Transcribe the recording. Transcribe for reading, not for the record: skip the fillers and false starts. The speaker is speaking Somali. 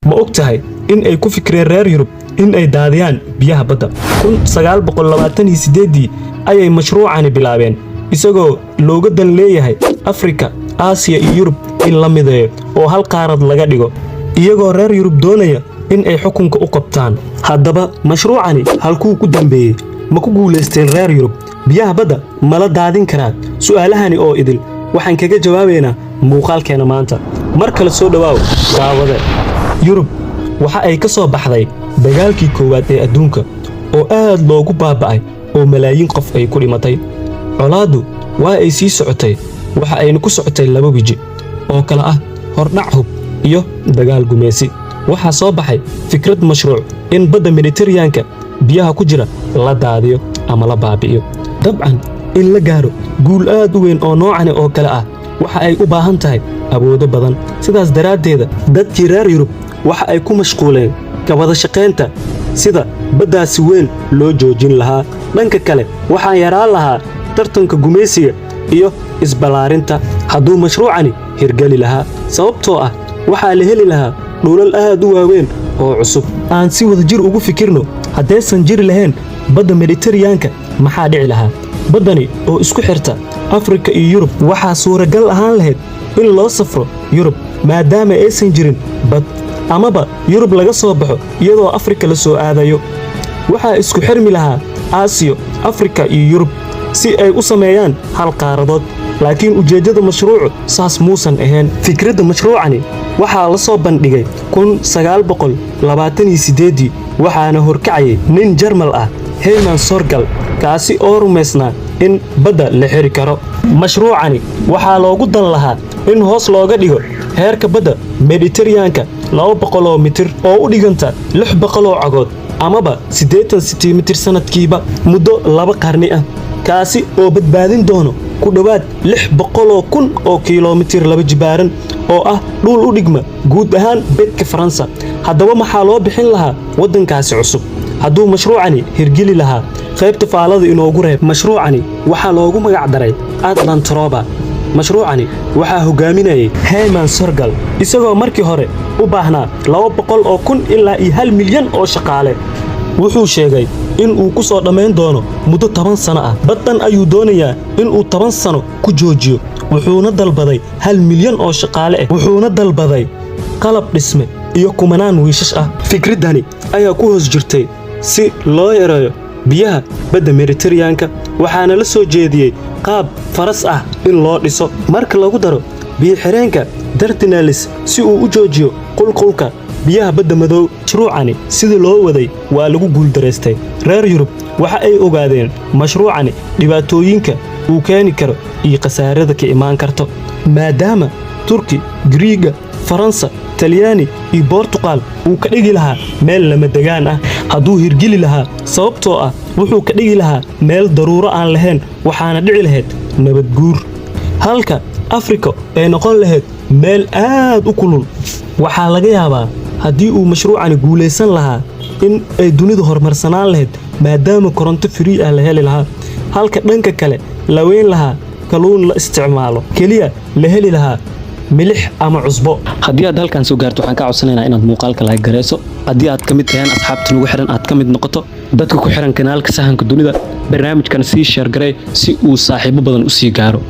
ma ogtahay in ay ku fikreen reer Yurub in ay daadiyaan biyaha badda 1928 ayay mashruucani bilaabeen isagoo looga dan leeyahay Afrika, Aasiya iyo Yurub in la mideeyo oo hal qaarad laga dhigo iyagoo reer Yurub doonaya in ay xukunka u qabtaan. Haddaba mashruucani halkuu ku dambeeyay ma ku guuleysteen reer Yurub biyaha badda ma la daadin karaan? Su'aalahani oo idil waxaan kaga jawaabeynaa muuqaalkeena maanta. Mar kale soo dhawaaw daawade. Yurub waxa ay ka soo baxday dagaalkii koowaad ee adduunka oo aad loogu baaba'ay oo malaayiin qof ay ku dhimatay. Colaadu waa ay sii socotay waxa ayna ku socotay laba wiji oo kala ah hordhac hub iyo dagaal gumeysi. Waxa soo baxay fikrad mashruuc in badda Mediterranean-ka biyaha ku jira la daadiyo ama la baabi'iyo. Dabcan in la gaaro guul aad u weyn oo noocan oo kala ah waxa ay u baahan tahay awoodo badan. Sidaas daraadeeda dadkii reer Yurub waxa ay ku mashquuleen ka wada shaqeynta sida baddaasi weyn loo joojin lahaa. Dhanka kale waxaa yaraan lahaa tartanka gumeysiga iyo isbalaarinta hadduu mashruucani hirgali lahaa, sababtoo ah waxaa la heli lahaa dhulal aad u waaweyn oo cusub. Aan si wada jir ugu fikirno haddaysan jiri lahayn badda Mediterranean-ka maxaa dhici lahaa? Baddani oo isku xirta Afrika iyo Yurub waxaa suuragal ahaan lahayd in loo safro Yurub maadaama aysan jirin bad, amaba Yurub laga soo baxo iyadoo Afrika la soo aadayo. Waxaa isku xirmi lahaa Aasiya, Afrika iyo Yurub si ay u sameeyaan hal qaaradood. Laakiin ujeedada mashruucu saas muusan ahayn. Fikradda mashruucani waxaa la soo bandhigay 1928 waxaana horkacayay nin Jarmal ah Hermann Sorgal kaasi oo rumaysnaa in badda la xiri karo. Mashruucani waxaa loogu dan lahaa in hoos looga dhigo heerka badda Mediterranean-ka 200 mitir oo u dhiganta 600 cagood amaba 80 sentimitir sanadkiiba muddo 2 qarni ah, kaasi oo badbaadin doono ku dhawaad 600,000 oo kiiloomitir laba jibaaran oo ah dhul u dhigma guud ahaan beedka Faransa. Haddaba maxaa loo bixin lahaa waddankaasi cusub hadduu mashruucani hirgeli lahaa? qaybta faalada inoogu reeb. Mashruucani waxaa loogu magac daray Atlantroba. Mashruucani waxaa hogaaminayay Hermann Sorgal isagoo markii hore u baahnaa 200,000 ilaa 1 milyan oo shaqaale. Wuxuu sheegay in uu ku soo dhameyn doono muddo 10 sano ah. Baddan ayuu doonayaa in uu 10 sano ku joojiyo. Wuxuuna dalbaday 1 milyan oo shaqaale ah. Wuxuuna dalbaday qalab dhisme iyo kumanaan wiishash ah. Fikradani ayaa ku hoos jirtay si loo yareeyo biyaha badda Mediterranean-ka waxaana la soo jeediyay qaab faras ah in loo dhiso. Marka lagu daro biyo xireenka Dardanelles si uu u joojiyo qulqulka biyaha badda madow. Mashruucani sidii loo waday waa lagu guuldareystay. Reer Yurub waxa ay ogaadeen mashruucani dhibaatooyinka uu keeni karo iyo khasaarada ka imaan karto maadaama Turki, Greega, Faransa, Talyaani iyo Portugal uu ka dhigi lahaa meel lama degaan ah. Hadduu hirgeli lahaa sababtoo ah wuxuu ka dhigi lahaa meel daruuro aan lahayn waxaana dhici lahayd nabad guur, halka Afrika ay noqon lahayd meel aad u kulul. Waxaa laga yaabaa haddii uu mashruucani guuleysan lahaa in ay dunidu horumarsanaan lahayd maadaama koronto free ah la heli lahaa, halka dhanka kale la weyn lahaa kalluun la isticmaalo kaliya la heli lahaa milix ama cusbo. Haddii aad halkan soo gaarto waxaan ka codsanaynaa inaad muuqaalka like gareyso. Haddii aad ka mid tahay asxaabta nagu xiran aad ka mid noqoto dadka ku xiran kanaalka Sahanka Dunida, barnaamijkan sii share garee si uu saaxiibo badan u sii gaaro.